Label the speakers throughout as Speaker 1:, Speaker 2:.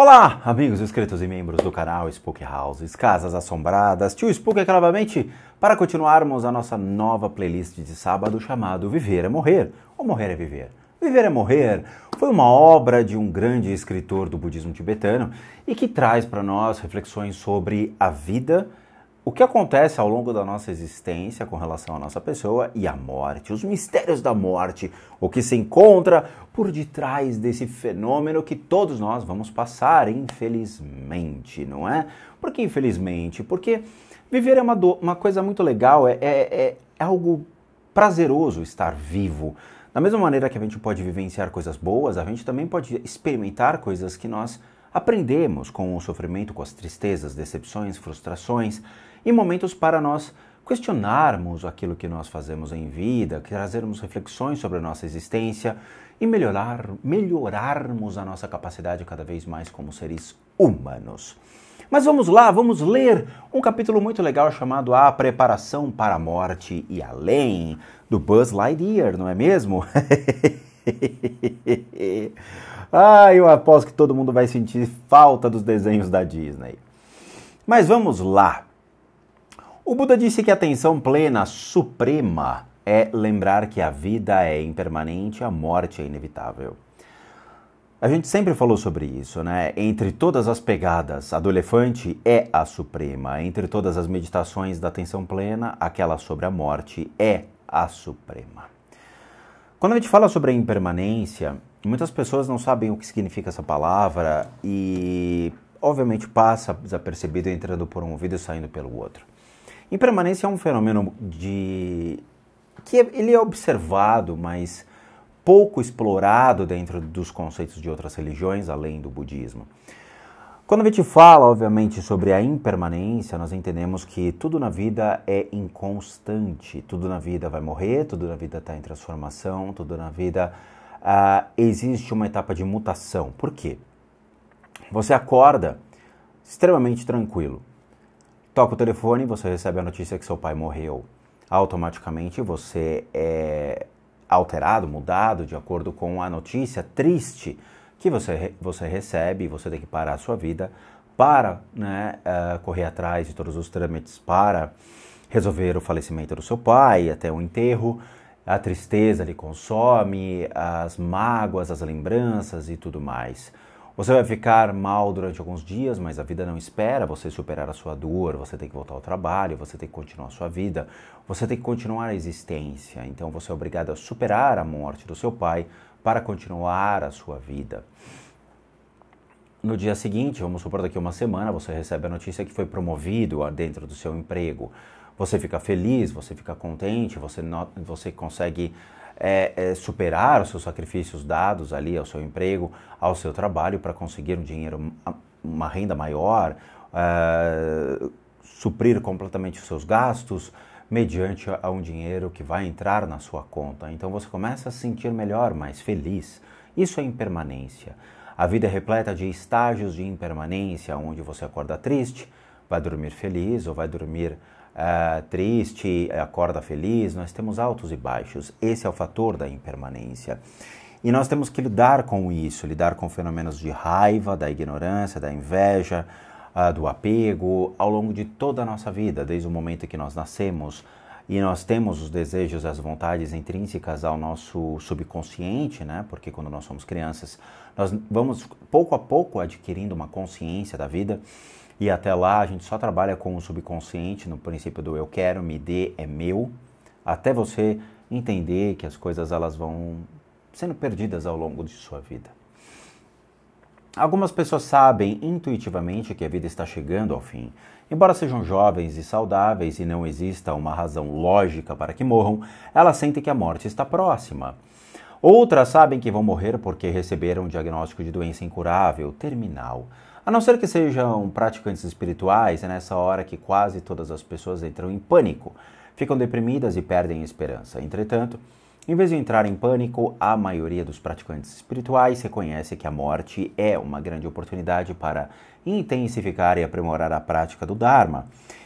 Speaker 1: Olá, amigos inscritos e membros do canal Spook Houses, Casas Assombradas, Tio Spook aqui novamente para continuarmos a nossa nova playlist de sábado chamado Viver é Morrer, ou Morrer é Viver. Viver é Morrer foi uma obra de um grande escritor do budismo tibetano e que traz para nós reflexões sobre a vida, o que acontece ao longo da nossa existência com relação à nossa pessoa e a morte, os mistérios da morte, o que se encontra por detrás desse fenômeno que todos nós vamos passar, infelizmente, não é? Por que infelizmente? Porque viver é uma coisa muito legal, é algo prazeroso estar vivo. Da mesma maneira que a gente pode vivenciar coisas boas, a gente também pode experimentar coisas que nós aprendemos com o sofrimento, com as tristezas, decepções, frustrações e momentos para nós questionarmos aquilo que nós fazemos em vida, trazermos reflexões sobre a nossa existência e melhorarmos a nossa capacidade cada vez mais como seres humanos. Mas vamos lá, vamos ler um capítulo muito legal chamado A Preparação para a Morte e Além, do Buzz Lightyear, não é mesmo? Eu aposto que todo mundo vai sentir falta dos desenhos da Disney. Mas vamos lá. O Buda disse que a atenção plena suprema é lembrar que a vida é impermanente, a morte é inevitável. A gente sempre falou sobre isso, né? Entre todas as pegadas, a do elefante é a suprema. Entre todas as meditações da atenção plena, aquela sobre a morte é a suprema. Quando a gente fala sobre a impermanência, muitas pessoas não sabem o que significa essa palavra e, obviamente, passa desapercebido entrando por um ouvido e saindo pelo outro. Impermanência é um fenômeno que ele é observado, mas pouco explorado dentro dos conceitos de outras religiões, além do budismo. Quando a gente fala, obviamente, sobre a impermanência, nós entendemos que tudo na vida é inconstante, tudo na vida vai morrer, tudo na vida está em transformação, tudo na vida existe uma etapa de mutação. Por quê? Você acorda extremamente tranquilo. Toca o telefone e você recebe a notícia que seu pai morreu. Automaticamente você é alterado, mudado, de acordo com a notícia triste que você recebe. Você tem que parar a sua vida para correr atrás de todos os trâmites para resolver o falecimento do seu pai, até o enterro. A tristeza lhe consome, as mágoas, as lembranças e tudo mais. Você vai ficar mal durante alguns dias, mas a vida não espera você superar a sua dor, você tem que voltar ao trabalho, você tem que continuar a sua vida, você tem que continuar a existência. Então você é obrigado a superar a morte do seu pai para continuar a sua vida. No dia seguinte, vamos supor daqui a uma semana, você recebe a notícia que foi promovido dentro do seu emprego. Você fica feliz, você fica contente, você consegue superar os seus sacrifícios dados ali ao seu emprego, ao seu trabalho para conseguir um dinheiro, uma renda maior, suprir completamente os seus gastos mediante a um dinheiro que vai entrar na sua conta. Então você começa a se sentir melhor, mais feliz. Isso é impermanência. A vida é repleta de estágios de impermanência, onde você acorda triste, vai dormir feliz ou vai dormir triste, acorda feliz. Nós temos altos e baixos. Esse é o fator da impermanência. E nós temos que lidar com isso, lidar com fenômenos de raiva, da ignorância, da inveja, do apego, ao longo de toda a nossa vida, desde o momento em que nós nascemos e nós temos os desejos e as vontades intrínsecas ao nosso subconsciente, né? Porque quando nós somos crianças, nós vamos pouco a pouco adquirindo uma consciência da vida. E até lá a gente só trabalha com o subconsciente, no princípio do eu quero, me dê, é meu, até você entender que as coisas elas vão sendo perdidas ao longo de sua vida. Algumas pessoas sabem intuitivamente que a vida está chegando ao fim. Embora sejam jovens e saudáveis e não exista uma razão lógica para que morram, elas sentem que a morte está próxima. Outras sabem que vão morrer porque receberam um diagnóstico de doença incurável, terminal. A não ser que sejam praticantes espirituais, é nessa hora que quase todas as pessoas entram em pânico, ficam deprimidas e perdem a esperança. Entretanto, em vez de entrar em pânico, a maioria dos praticantes espirituais reconhece que a morte é uma grande oportunidade para intensificar e aprimorar a prática do Dharma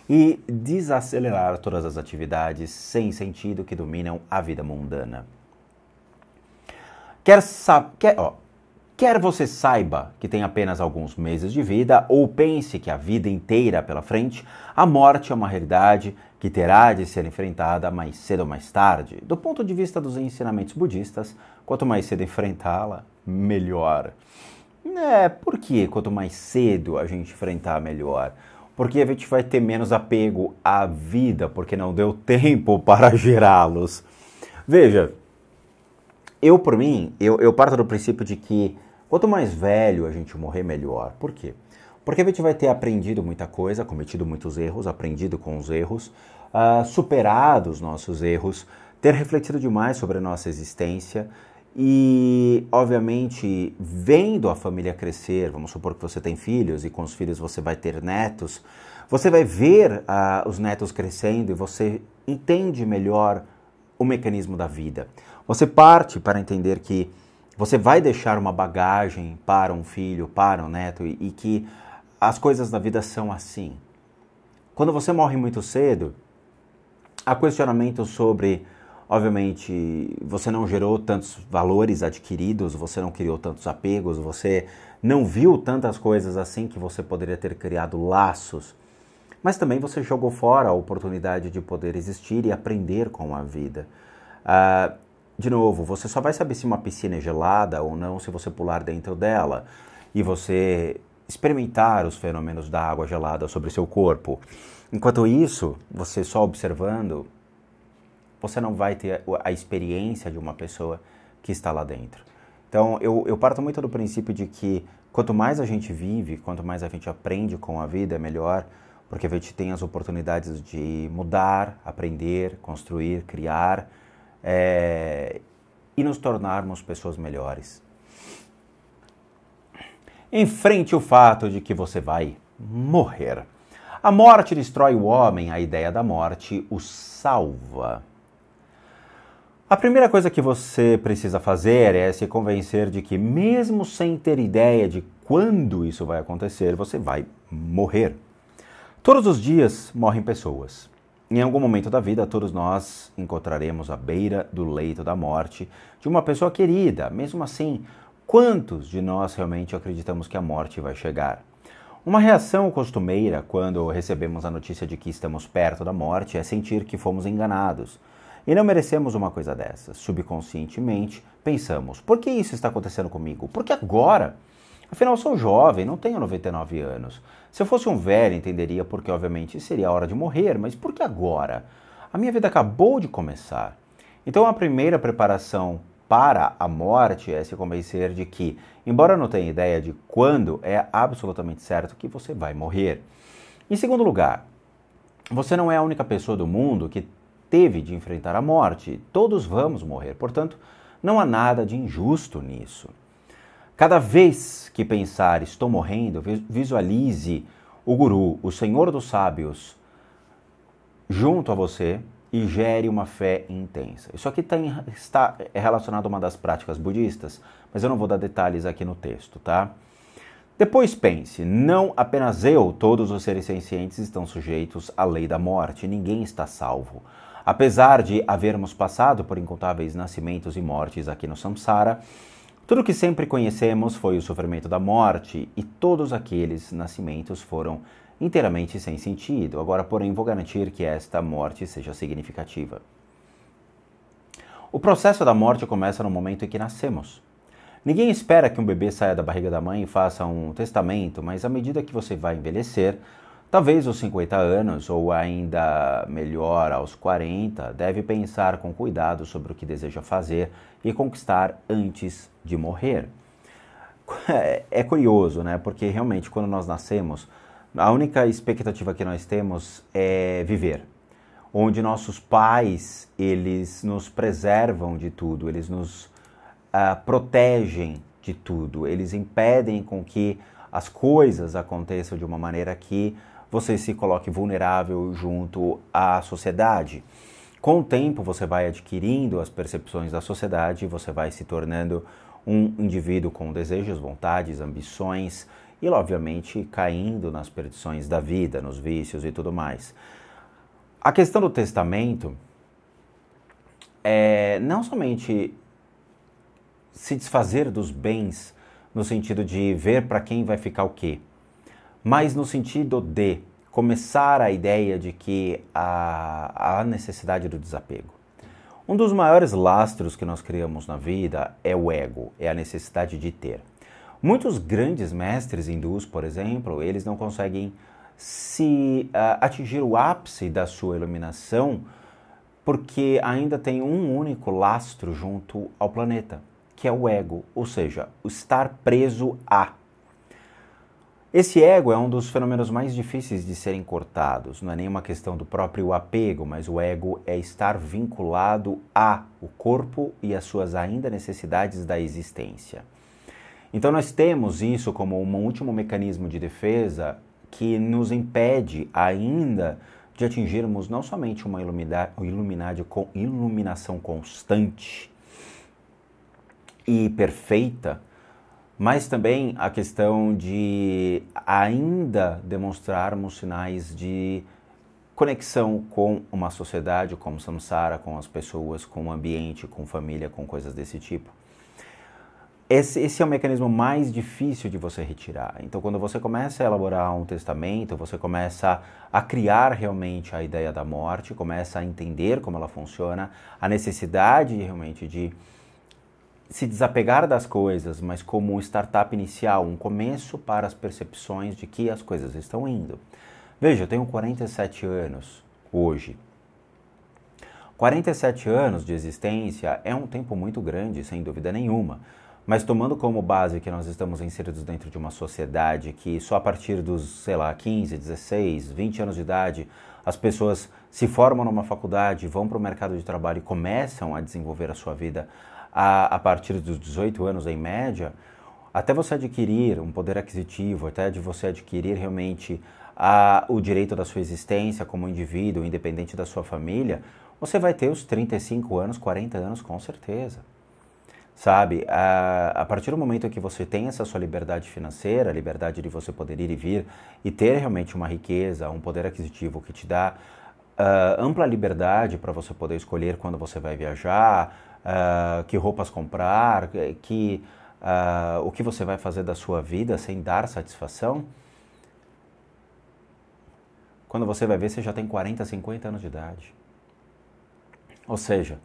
Speaker 1: e desacelerar todas as atividades sem sentido que dominam a vida mundana. Quer você saiba que tem apenas alguns meses de vida ou pense que a vida inteira pela frente, a morte é uma realidade que terá de ser enfrentada mais cedo ou mais tarde. Do ponto de vista dos ensinamentos budistas, quanto mais cedo enfrentá-la, melhor. Por que quanto mais cedo a gente enfrentar, melhor? Porque a gente vai ter menos apego à vida, porque não deu tempo para gerá-los. Veja, por mim, eu parto do princípio de que quanto mais velho a gente morrer, melhor. Por quê? Porque a gente vai ter aprendido muita coisa, cometido muitos erros, aprendido com os erros, superado os nossos erros, ter refletido demais sobre a nossa existência e, obviamente, vendo a família crescer, vamos supor que você tem filhos e com os filhos você vai ter netos, você vai ver os netos crescendo e você entende melhor o mecanismo da vida. Você parte para entender que você vai deixar uma bagagem para um filho, para um neto e que as coisas da vida são assim. Quando você morre muito cedo, há questionamentos sobre, obviamente, você não gerou tantos valores adquiridos, você não criou tantos apegos, você não viu tantas coisas assim que você poderia ter criado laços, mas também você jogou fora a oportunidade de poder existir e aprender com a vida. De novo, você só vai saber se uma piscina é gelada ou não se você pular dentro dela e você experimentar os fenômenos da água gelada sobre seu corpo. Enquanto isso, você só observando, você não vai ter a experiência de uma pessoa que está lá dentro. Então, eu parto muito do princípio de que quanto mais a gente vive, quanto mais a gente aprende com a vida, é melhor, porque a gente tem as oportunidades de mudar, aprender, construir, criar, e nos tornarmos pessoas melhores. Enfrente o fato de que você vai morrer. A morte destrói o homem, a ideia da morte o salva. A primeira coisa que você precisa fazer é se convencer de que, mesmo sem ter ideia de quando isso vai acontecer, você vai morrer. Todos os dias morrem pessoas. Em algum momento da vida, todos nós encontraremos à beira do leito da morte de uma pessoa querida. Mesmo assim, quantos de nós realmente acreditamos que a morte vai chegar? Uma reação costumeira quando recebemos a notícia de que estamos perto da morte é sentir que fomos enganados. E não merecemos uma coisa dessas. Subconscientemente, pensamos, por que isso está acontecendo comigo? Por que agora? Afinal, sou jovem, não tenho 99 anos. Se eu fosse um velho, entenderia porque, obviamente, seria a hora de morrer, mas por que agora? A minha vida acabou de começar. Então, a primeira preparação para a morte é se convencer de que, embora não tenha ideia de quando, é absolutamente certo que você vai morrer. Em segundo lugar, você não é a única pessoa do mundo que teve de enfrentar a morte. Todos vamos morrer, portanto, não há nada de injusto nisso. Cada vez que pensar estou morrendo, visualize o guru, o senhor dos sábios, junto a você e gere uma fé intensa. Isso aqui é relacionado a uma das práticas budistas, mas eu não vou dar detalhes aqui no texto, tá? Depois pense, não apenas eu, todos os seres sencientes estão sujeitos à lei da morte, ninguém está salvo. Apesar de havermos passado por incontáveis nascimentos e mortes aqui no samsara, tudo que sempre conhecemos foi o sofrimento da morte e todos aqueles nascimentos foram inteiramente sem sentido. Agora, porém, vou garantir que esta morte seja significativa. O processo da morte começa no momento em que nascemos. Ninguém espera que um bebê saia da barriga da mãe e faça um testamento, mas à medida que você vai envelhecer, talvez aos 50 anos, ou ainda melhor, aos 40, deve pensar com cuidado sobre o que deseja fazer e conquistar antes de morrer. É curioso, né? Porque realmente, quando nós nascemos, a única expectativa que nós temos é viver. Onde nossos pais, eles nos preservam de tudo, eles nos protegem de tudo, eles impedem com que as coisas aconteçam de uma maneira que você se coloque vulnerável junto à sociedade. Com o tempo, você vai adquirindo as percepções da sociedade, você vai se tornando um indivíduo com desejos, vontades, ambições e, obviamente, caindo nas perdições da vida, nos vícios e tudo mais. A questão do testamento é não somente se desfazer dos bens no sentido de ver para quem vai ficar o quê, mas no sentido de começar a ideia de que há necessidade do desapego. Um dos maiores lastros que nós criamos na vida é o ego, é a necessidade de ter. Muitos grandes mestres hindus, por exemplo, eles não conseguem atingir o ápice da sua iluminação porque ainda tem um único lastro junto ao planeta, que é o ego, ou seja, o estar preso a. Esse ego é um dos fenômenos mais difíceis de serem cortados. Não é nenhuma questão do próprio apego, mas o ego é estar vinculado a o corpo e as suas ainda necessidades da existência. Então nós temos isso como um último mecanismo de defesa que nos impede ainda de atingirmos não somente uma iluminação constante e perfeita, mas também a questão de ainda demonstrarmos sinais de conexão com uma sociedade, com o samsara, com as pessoas, com o ambiente, com família, com coisas desse tipo. Esse é o mecanismo mais difícil de você retirar. Então, quando você começa a elaborar um testamento, você começa a criar realmente a ideia da morte, começa a entender como ela funciona, a necessidade realmente de se desapegar das coisas, mas como um startup inicial, um começo para as percepções de que as coisas estão indo. Veja, eu tenho 47 anos hoje. 47 anos de existência é um tempo muito grande, sem dúvida nenhuma, mas tomando como base que nós estamos inseridos dentro de uma sociedade que só a partir dos, 15, 16, 20 anos de idade, as pessoas se formam numa faculdade, vão para o mercado de trabalho e começam a desenvolver a sua vida a partir dos 18 anos em média, até você adquirir um poder aquisitivo, até de você adquirir realmente o direito da sua existência como indivíduo, independente da sua família, você vai ter os 35 anos, 40 anos com certeza. Sabe, a partir do momento que você tem essa sua liberdade financeira, a liberdade de você poder ir e vir e ter realmente uma riqueza, um poder aquisitivo que te dá ampla liberdade para você poder escolher quando você vai viajar, que roupas comprar, o que você vai fazer da sua vida sem dar satisfação, quando você vai ver, você já tem 40, 50 anos de idade. Ou seja,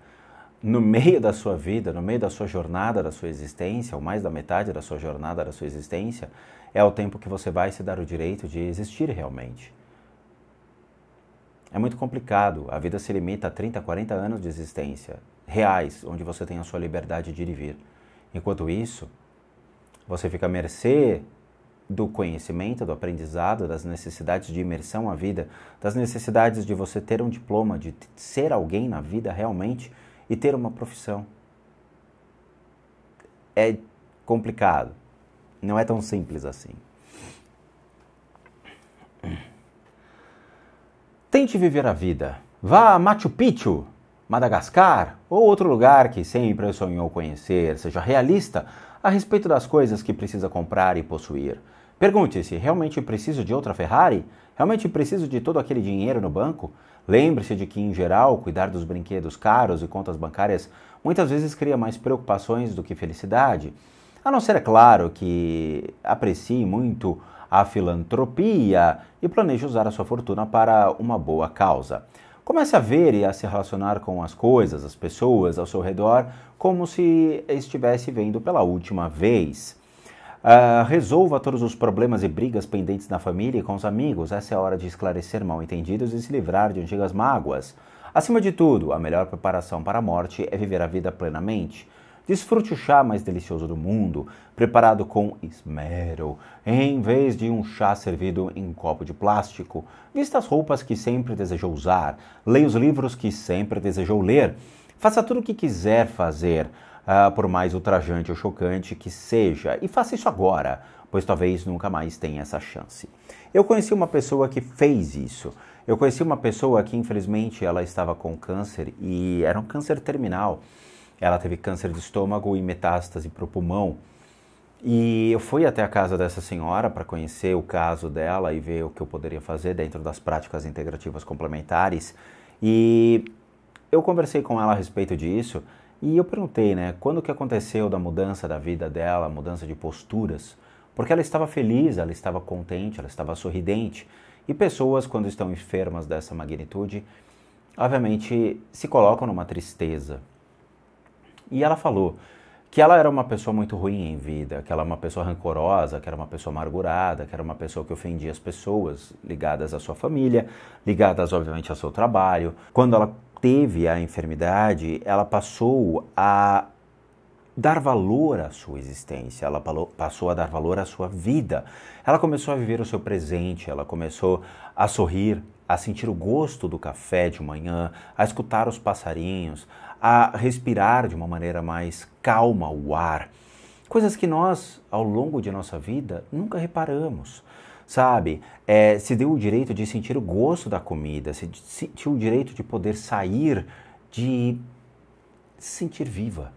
Speaker 1: no meio da sua vida, no meio da sua jornada, da sua existência, ou mais da metade da sua jornada, da sua existência, é o tempo que você vai se dar o direito de existir realmente. É muito complicado, a vida se limita a 30, 40 anos de existência reais, onde você tem a sua liberdade de ir e vir. Enquanto isso, você fica à mercê do conhecimento, do aprendizado, das necessidades de imersão à vida, das necessidades de você ter um diploma, de ser alguém na vida realmente e ter uma profissão. É complicado, não é tão simples assim. Tente viver a vida. Vá a Machu Picchu, Madagascar ou outro lugar que sempre sonhou conhecer. Seja realista a respeito das coisas que precisa comprar e possuir. Pergunte-se, realmente preciso de outra Ferrari? Realmente preciso de todo aquele dinheiro no banco? Lembre-se de que, em geral, cuidar dos brinquedos caros e contas bancárias muitas vezes cria mais preocupações do que felicidade. A não ser, é claro, que aprecie muito a filantropia e planeje usar a sua fortuna para uma boa causa. Comece a ver e a se relacionar com as coisas, as pessoas ao seu redor, como se estivesse vendo pela última vez. Resolva todos os problemas e brigas pendentes na família e com os amigos. Essa é a hora de esclarecer mal-entendidos e se livrar de antigas mágoas. Acima de tudo, a melhor preparação para a morte é viver a vida plenamente. Desfrute o chá mais delicioso do mundo, preparado com esmero, em vez de um chá servido em um copo de plástico. Vista as roupas que sempre desejou usar, leia os livros que sempre desejou ler. Faça tudo o que quiser fazer, por mais ultrajante ou chocante que seja, e faça isso agora, pois talvez nunca mais tenha essa chance. Eu conheci uma pessoa que fez isso. Eu conheci uma pessoa que, infelizmente, ela estava com câncer e era um câncer terminal. Ela teve câncer de estômago e metástase para o pulmão. E eu fui até a casa dessa senhora para conhecer o caso dela e ver o que eu poderia fazer dentro das práticas integrativas complementares. E eu conversei com ela a respeito disso. E eu perguntei, né, quando que aconteceu da mudança da vida dela, mudança de posturas, porque ela estava feliz, ela estava contente, ela estava sorridente. E pessoas, quando estão enfermas dessa magnitude, obviamente se colocam numa tristeza. E ela falou que ela era uma pessoa muito ruim em vida, que ela era uma pessoa rancorosa, que era uma pessoa amargurada, que era uma pessoa que ofendia as pessoas ligadas à sua família, ligadas obviamente ao seu trabalho. Quando ela teve a enfermidade, ela passou a dar valor à sua existência, ela passou a dar valor à sua vida. Ela começou a viver o seu presente, ela começou a sorrir, a sentir o gosto do café de manhã, a escutar os passarinhos, a respirar de uma maneira mais calma o ar. Coisas que nós, ao longo de nossa vida, nunca reparamos. Sabe, se deu o direito de sentir o gosto da comida, se sentiu o direito de poder sair, de se sentir viva.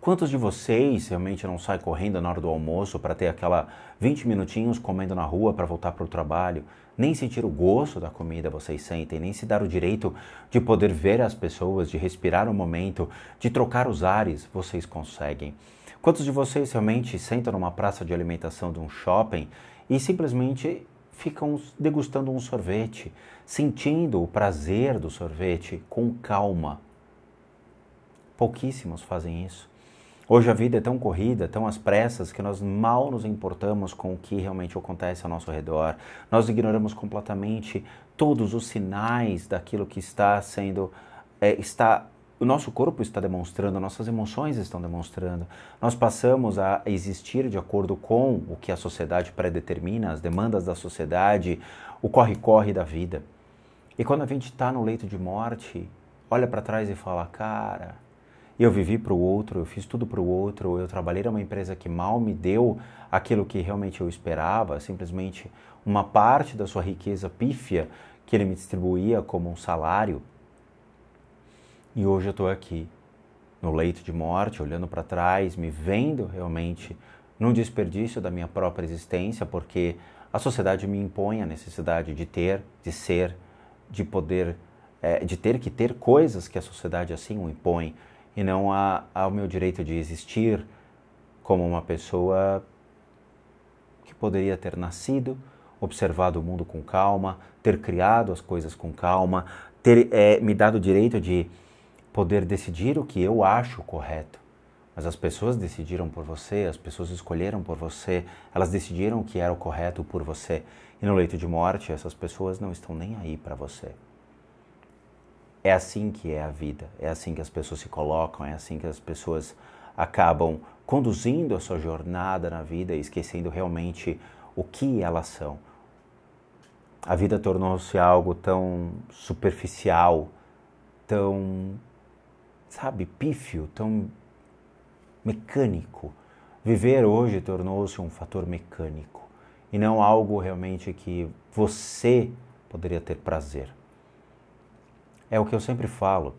Speaker 1: Quantos de vocês realmente não saem correndo na hora do almoço para ter aquela 20 minutinhos comendo na rua para voltar para o trabalho? Nem sentir o gosto da comida vocês sentem, nem se dar o direito de poder ver as pessoas, de respirar o momento, de trocar os ares, vocês conseguem. Quantos de vocês realmente sentam numa praça de alimentação de um shopping e simplesmente ficam degustando um sorvete, sentindo o prazer do sorvete com calma? Pouquíssimos fazem isso. Hoje a vida é tão corrida, tão às pressas, que nós mal nos importamos com o que realmente acontece ao nosso redor. Nós ignoramos completamente todos os sinais daquilo que está sendo, o nosso corpo está demonstrando, nossas emoções estão demonstrando. Nós passamos a existir de acordo com o que a sociedade predetermina, as demandas da sociedade, o corre-corre da vida. E quando a gente está no leito de morte, olha para trás e fala, cara, eu vivi para o outro, eu fiz tudo para o outro, eu trabalhei numa empresa que mal me deu aquilo que realmente eu esperava, simplesmente uma parte da sua riqueza pífia que ele me distribuía como um salário. E hoje eu estou aqui, no leito de morte, olhando para trás, me vendo realmente num desperdício da minha própria existência, porque a sociedade me impõe a necessidade de ter, de ser, de poder, de ter que ter coisas que a sociedade assim o impõe, e não ao meu direito de existir como uma pessoa que poderia ter nascido, observado o mundo com calma, ter criado as coisas com calma, ter me dado o direito de poder decidir o que eu acho correto. Mas as pessoas decidiram por você, as pessoas escolheram por você, elas decidiram o que era o correto por você. E no leito de morte, essas pessoas não estão nem aí para você. É assim que é a vida, é assim que as pessoas se colocam, é assim que as pessoas acabam conduzindo a sua jornada na vida e esquecendo realmente o que elas são. A vida tornou-se algo tão superficial, tão, sabe, pífio, tão mecânico. Viver hoje tornou-se um fator mecânico e não algo realmente que você poderia ter prazer. É o que eu sempre falo,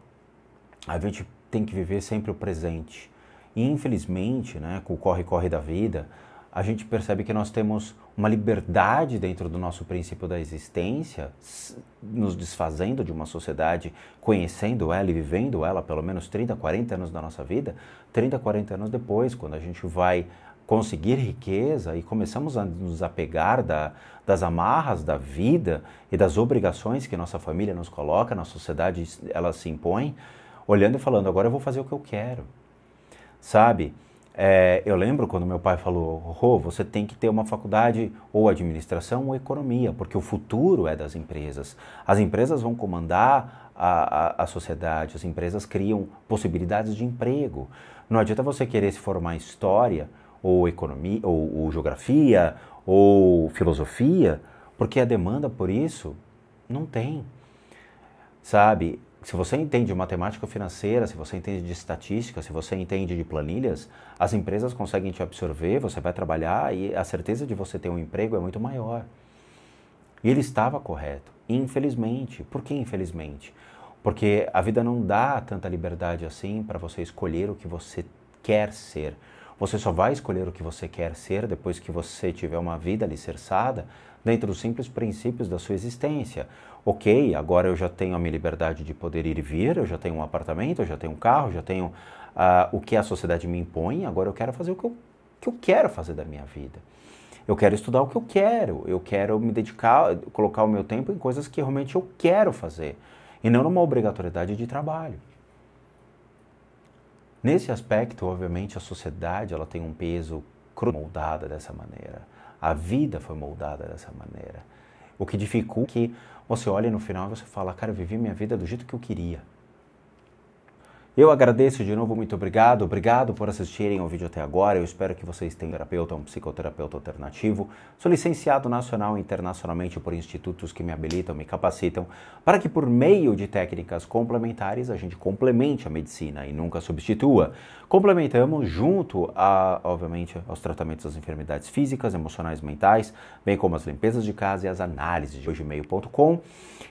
Speaker 1: a gente tem que viver sempre o presente. E infelizmente, né, com o corre-corre da vida, a gente percebe que nós temos uma liberdade dentro do nosso princípio da existência, nos desfazendo de uma sociedade, conhecendo ela e vivendo ela pelo menos 30, 40 anos da nossa vida, 30, 40 anos depois, quando a gente vai conseguir riqueza e começamos a nos apegar das amarras da vida e das obrigações que nossa família nos coloca, na sociedade ela se impõe, olhando e falando, agora eu vou fazer o que eu quero. Sabe, eu lembro quando meu pai falou, Rô, você tem que ter uma faculdade ou administração ou economia, porque o futuro é das empresas. As empresas vão comandar a sociedade, as empresas criam possibilidades de emprego. Não adianta você querer se formar em história, ou economia, ou geografia, ou filosofia, porque a demanda por isso não tem. Sabe, se você entende de matemática financeira, se você entende de estatística, se você entende de planilhas, as empresas conseguem te absorver, você vai trabalhar e a certeza de você ter um emprego é muito maior. E ele estava correto, infelizmente. Por que infelizmente? Porque a vida não dá tanta liberdade assim para você escolher o que você quer ser. Você só vai escolher o que você quer ser depois que você tiver uma vida alicerçada dentro dos simples princípios da sua existência. Ok, agora eu já tenho a minha liberdade de poder ir e vir, eu já tenho um apartamento, eu já tenho um carro, eu já tenho o que a sociedade me impõe, agora eu quero fazer o que eu quero fazer da minha vida. Eu quero estudar o que eu quero me dedicar, colocar o meu tempo em coisas que realmente eu quero fazer, e não numa obrigatoriedade de trabalho. Nesse aspecto, obviamente, a sociedade ela tem um peso moldada dessa maneira. A vida foi moldada dessa maneira. O que dificulta é que você olha no final e você fala, cara, eu vivi minha vida do jeito que eu queria. Eu agradeço de novo, muito obrigado. Obrigado por assistirem ao vídeo até agora. Eu espero que vocês tenham um psicoterapeuta alternativo. Sou licenciado nacional e internacionalmente por institutos que me habilitam, me capacitam, para que por meio de técnicas complementares a gente complemente a medicina e nunca substitua. Complementamos junto, obviamente, aos tratamentos das enfermidades físicas, emocionais, mentais, bem como as limpezas de casa e as análises de hojemail.com.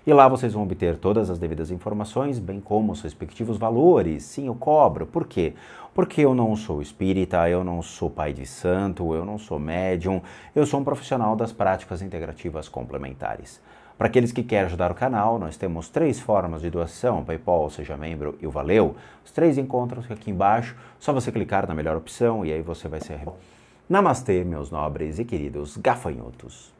Speaker 1: E lá vocês vão obter todas as devidas informações, bem como os respectivos valores. Sim, eu cobro. Por quê? Porque eu não sou espírita, eu não sou pai de santo, eu não sou médium, eu sou um profissional das práticas integrativas complementares. Para aqueles que querem ajudar o canal, nós temos 3 formas de doação, PayPal, Seja Membro e o Valeu. Os 3 encontram-se aqui embaixo, só você clicar na melhor opção e aí você vai ser... Namastê, meus nobres e queridos gafanhotos.